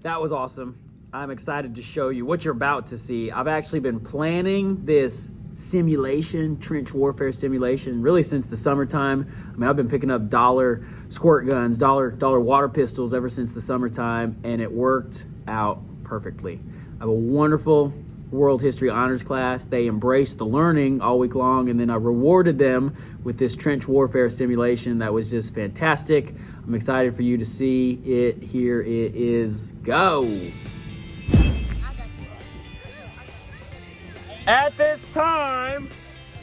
That was awesome. I'm excited to show you what you're about to see. I've actually been planning this simulation, trench warfare simulation, really since the summertime. I mean, I've been picking up dollar squirt guns, dollar water pistols ever since the summertime, and it worked out perfectly. I have a wonderful World History Honors class. They embraced the learning all week long, and then I rewarded them with this trench warfare simulation that was just fantastic. I'm excited for you to see it. Here it is. Go! At this time,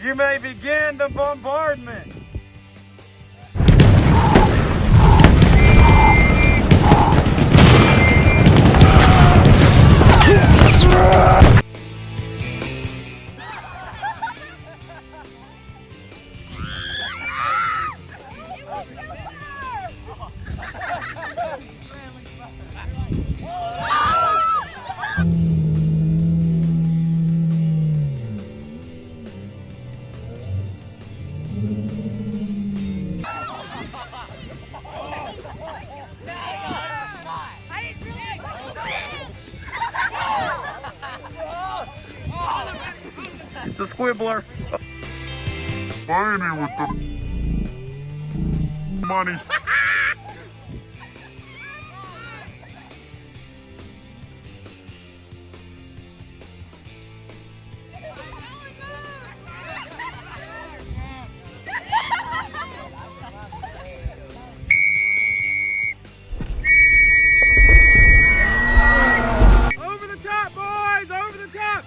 you may begin the bombardment. It's a squibbler. Finally with the money. Over the top, boys! Over the top!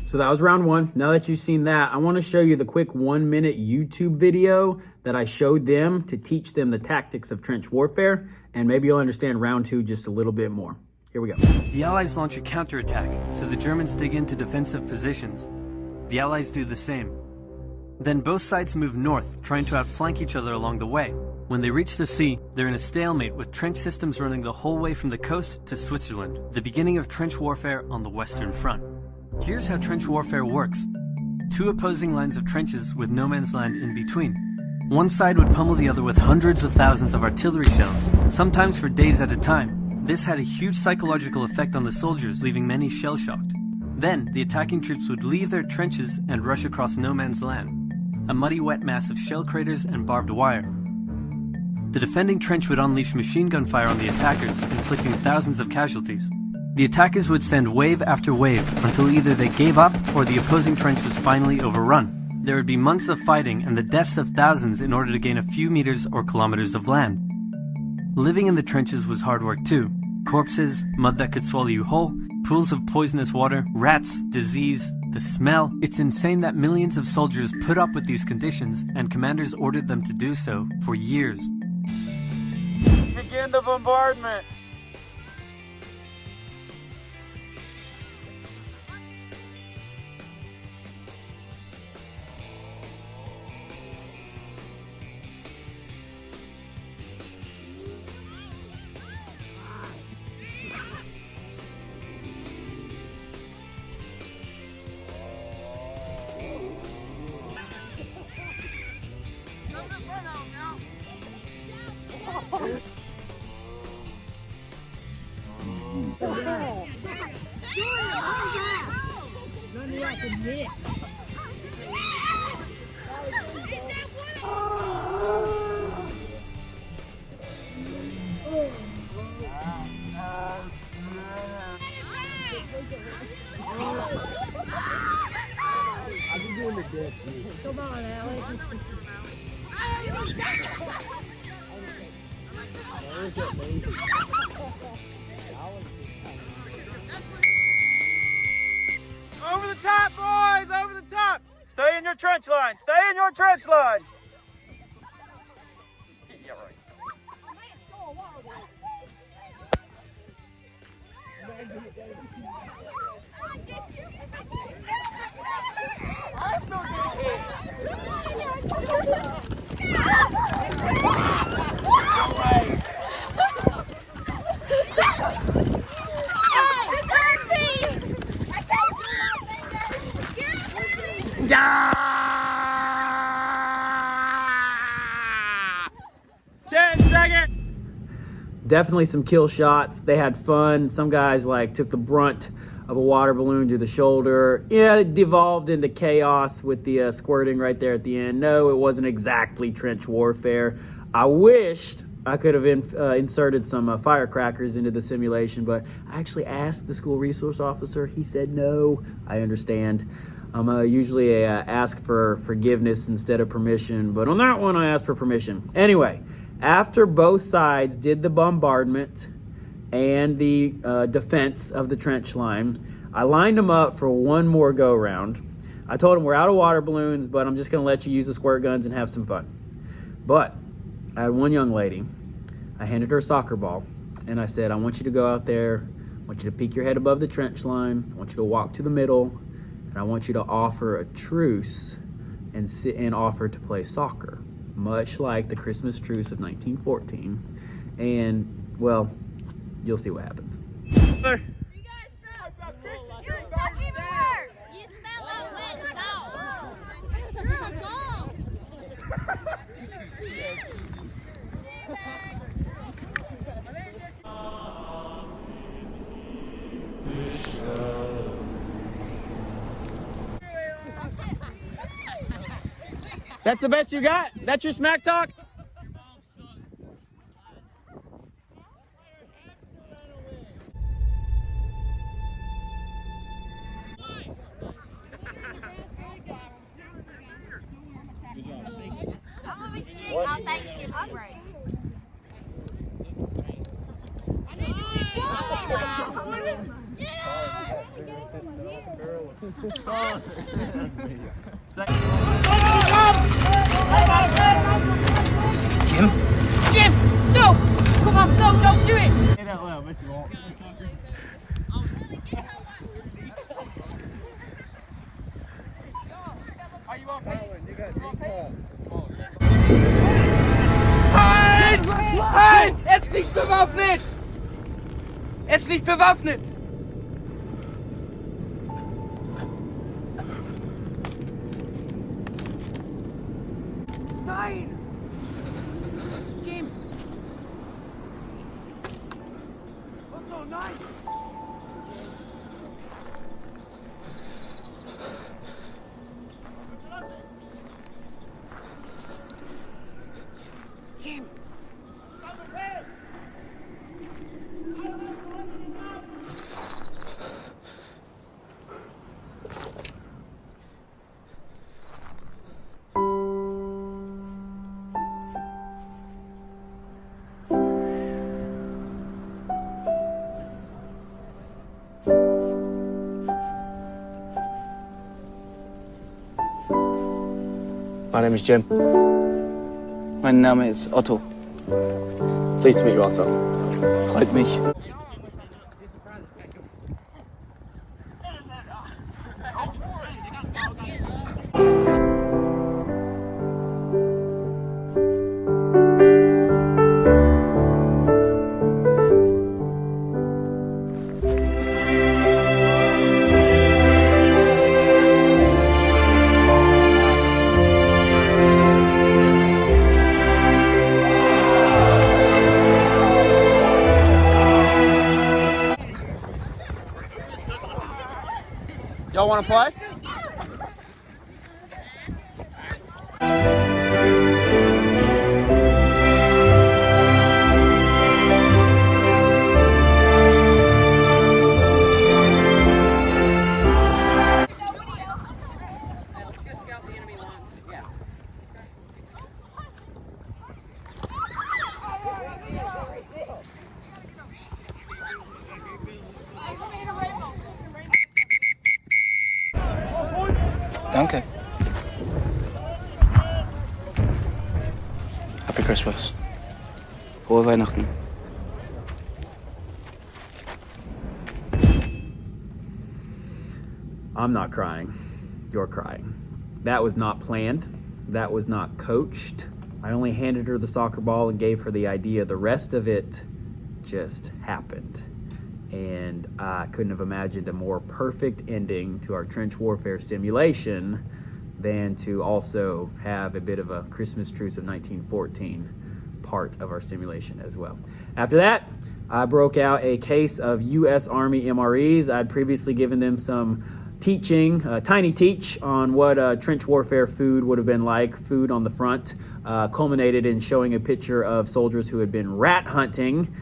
So that was round one. Now that you've seen that, I want to show you the quick 1-minute YouTube video that I showed them to teach them the tactics of trench warfare, and maybe you'll understand round two just a little bit more. Here we go. The Allies launch a counterattack, so the Germans dig into defensive positions. The Allies do the same. Then both sides move north, trying to outflank each other along the way. When they reach the sea, they're in a stalemate with trench systems running the whole way from the coast to Switzerland, the beginning of trench warfare on the Western Front. Here's how trench warfare works. Two opposing lines of trenches with no man's land in between. One side would pummel the other with hundreds of thousands of artillery shells, sometimes for days at a time. This had a huge psychological effect on the soldiers, leaving many shell-shocked. Then, the attacking troops would leave their trenches and rush across no man's land, a muddy wet mass of shell craters and barbed wire. The defending trench would unleash machine gun fire on the attackers, inflicting thousands of casualties. The attackers would send wave after wave until either they gave up or the opposing trench was finally overrun. There would be months of fighting and the deaths of thousands in order to gain a few meters or kilometers of land. Living in the trenches was hard work too. Corpses, mud that could swallow you whole, pools of poisonous water, rats, disease, the smell. It's insane that millions of soldiers put up with these conditions, and commanders ordered them to do so for years. Begin the bombardment. Come on, Alex. Over the top, boys! Over the top! Stay in your trench line! Stay in your trench line! Yeah, right. Yeah! 10 seconds! Definitely some kill shots. They had fun. Some guys like took the brunt of a water balloon to the shoulder. Yeah, it devolved into chaos with the squirting right there at the end. No, it wasn't exactly trench warfare. I wished I could have inserted some firecrackers into the simulation, but I actually asked the school resource officer. He said no. I understand. I'm usually ask for forgiveness instead of permission, but on that one I asked for permission. Anyway, after both sides did the bombardment and the defense of the trench line, I lined them up for one more go round. I told them we're out of water balloons, but I'm just gonna let you use the squirt guns and have some fun. But I had one young lady, I handed her a soccer ball, and I said, I want you to go out there, I want you to peek your head above the trench line, I want you to walk to the middle, and I want you to offer a truce and sit and offer to play soccer, much like the Christmas Truce of 1914. And, well, you'll see what happens. You guys suck. You suck even worse. You smell like wet salt. You're a dog. That's the best you got? That's your smack talk? I'm gonna be sick all Thanksgiving break. Jim! No! Come on, no, don't do it! Halt! Halt! Er ist nicht bewaffnet! Er ist nicht bewaffnet! Nein! Jim! Otto, nein! Jim! My name is Jim. Mein Name ist Otto. Pleased to meet you, Otto. Freut mich. Y'all want to play? Danke. Happy Christmas. Frohe Weihnachten. I'm not crying. You're crying. That was not planned. That was not coached. I only handed her the soccer ball and gave her the idea. The rest of it just happened. And I couldn't have imagined a more perfect ending to our trench warfare simulation than to also have a bit of a Christmas Truce of 1914 part of our simulation as well. After that, I broke out a case of U.S. Army MREs. I'd previously given them some teaching, tiny teach on what trench warfare food would have been like. Food on the front culminated in showing a picture of soldiers who had been rat hunting.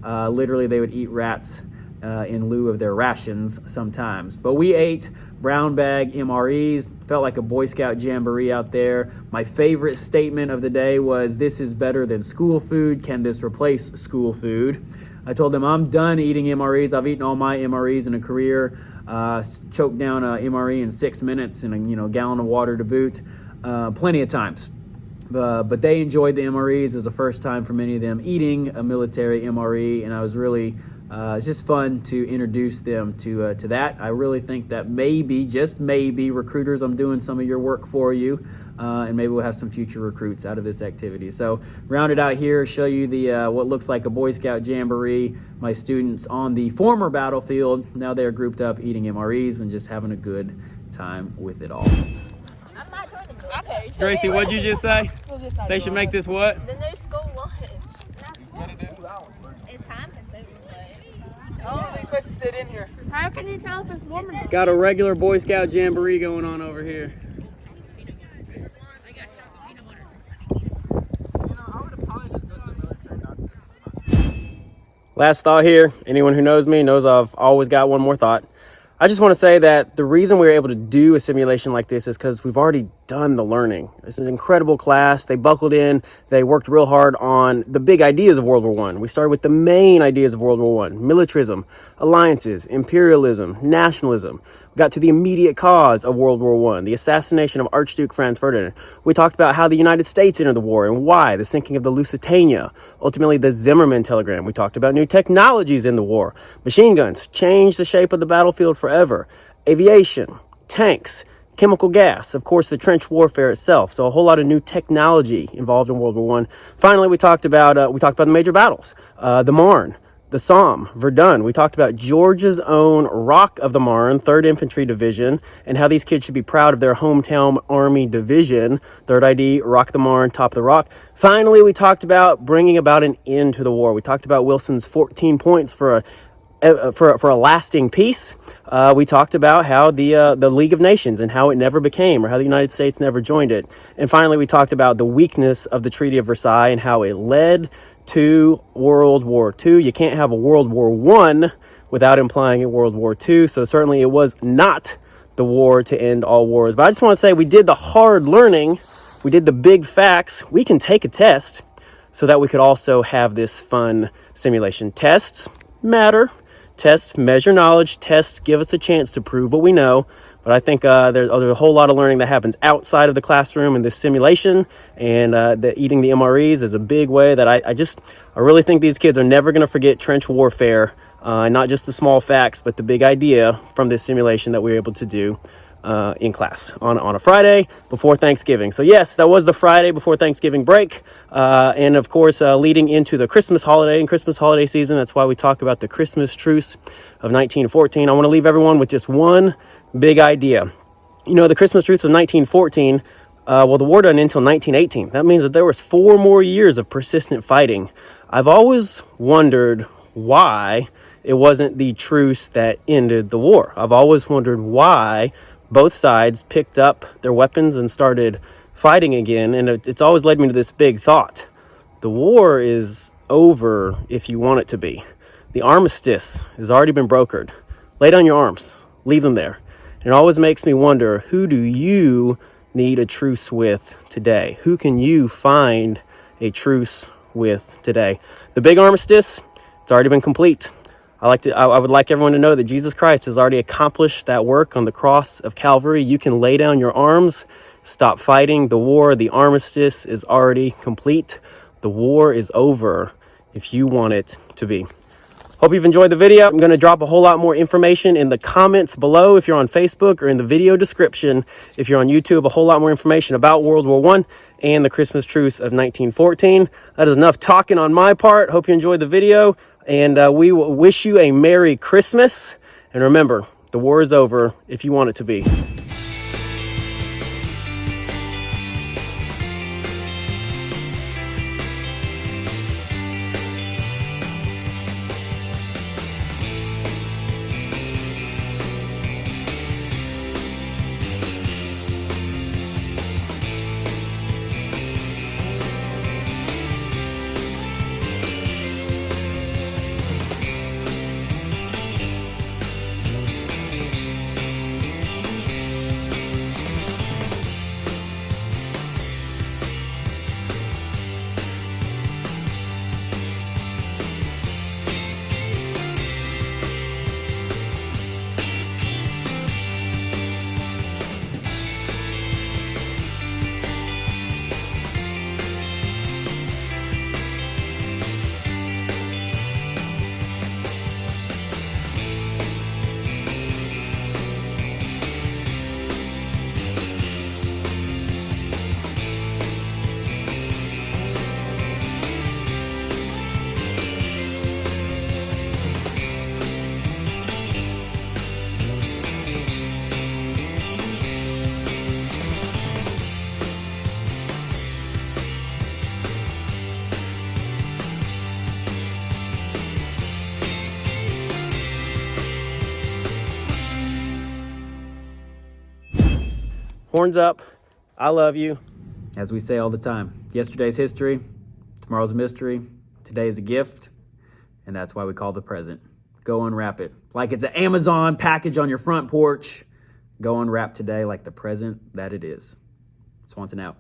Literally, they would eat rats in lieu of their rations sometimes. But we ate brown bag MREs. Felt like a Boy Scout Jamboree out there. My favorite statement of the day was, "This is better than school food. Can this replace school food?" I told them I'm done eating MREs. I've eaten all my MREs in a career. Choked down a MRE in 6 minutes and a gallon of water to boot. Plenty of times. But they enjoyed the MREs. It was the first time for many of them eating a military MRE, and I was really it's just fun to introduce them to that. I really think that maybe, just maybe, recruiters, I'm doing some of your work for you, and maybe we'll have some future recruits out of this activity. So round it out here, show you the what looks like a Boy Scout Jamboree. My students on the former battlefield, now they're grouped up eating MREs and just having a good time with it all. Gracie, what'd you just say? They should make this what? The new school lunch. It's time consuming. Oh, they're supposed to sit in here. How can you tell if it's warm or not? Got a regular Boy Scout Jamboree going on over here. Last thought here. Anyone who knows me knows I've always got one more thought. I just want to say that the reason we were able to do a simulation like this is because we've already done the learning. This is an incredible class. They buckled in. They worked real hard on the big ideas of World War I. We started with the main ideas of World War I: militarism, alliances, imperialism, nationalism. We got to the immediate cause of World War I, the assassination of Archduke Franz Ferdinand. We talked about how the United States entered the war and why, the sinking of the Lusitania, ultimately the Zimmerman telegram. We talked about new technologies in the war. Machine guns changed the shape of the battlefield forever. Aviation, tanks, chemical gas, of course, the trench warfare itself. So a whole lot of new technology involved in World War I. Finally, we talked about the major battles, the Marne, the Somme, Verdun. We talked about Georgia's own Rock of the Marne, 3rd Infantry Division, and how these kids should be proud of their hometown Army Division. 3rd ID, Rock of the Marne, top of the rock. Finally, we talked about bringing about an end to the war. We talked about Wilson's 14 points for a lasting peace. We talked about how the League of Nations and how it never became, or how the United States never joined it. And finally, we talked about the weakness of the Treaty of Versailles and how it led to World War II. You can't have a World War I without implying a World War II. So certainly it was not the war to end all wars. But I just want to say we did the hard learning. We did the big facts. We can take a test so that we could also have this fun simulation. Tests matter. Tests measure knowledge. Tests give us a chance to prove what we know. But I think there's a whole lot of learning that happens outside of the classroom in this simulation. And eating the MREs is a big way that I really think these kids are never going to forget trench warfare. Not just the small facts, but the big idea from this simulation that we were able to do in class on a Friday before Thanksgiving. So yes, that was the Friday before Thanksgiving break. And of course, leading into the Christmas holiday and Christmas holiday season. That's why we talk about the Christmas Truce of 1914. I want to leave everyone with just one big idea. You know, the Christmas Truce of 1914, the war didn't end until 1918. That means that there was 4 more years of persistent fighting. I've always wondered why it wasn't the truce that ended the war. I've always wondered why both sides picked up their weapons and started fighting again. And it's always led me to this big thought. The war is over if you want it to be. The armistice has already been brokered. Lay down your arms. Leave them there. It always makes me wonder, who do you need a truce with today? Who can you find a truce with today? The big armistice, it's already been complete. I would like everyone to know that Jesus Christ has already accomplished that work on the cross of Calvary. You can lay down your arms, stop fighting. The war, the armistice is already complete. The war is over if you want it to be. Hope you've enjoyed the video. I'm going to drop a whole lot more information in the comments below if you're on Facebook, or in the video description if you're on YouTube. A whole lot more information about World War I and the Christmas Truce of 1914. That is enough talking on my part. Hope you enjoyed the video, and we wish you a Merry Christmas. And remember, the war is over if you want it to be. Horns up. I love you. As we say all the time, yesterday's history, tomorrow's a mystery, today's a gift, and that's why we call the present. Go unwrap it. Like it's an Amazon package on your front porch. Go unwrap today like the present that it is. Swanson out.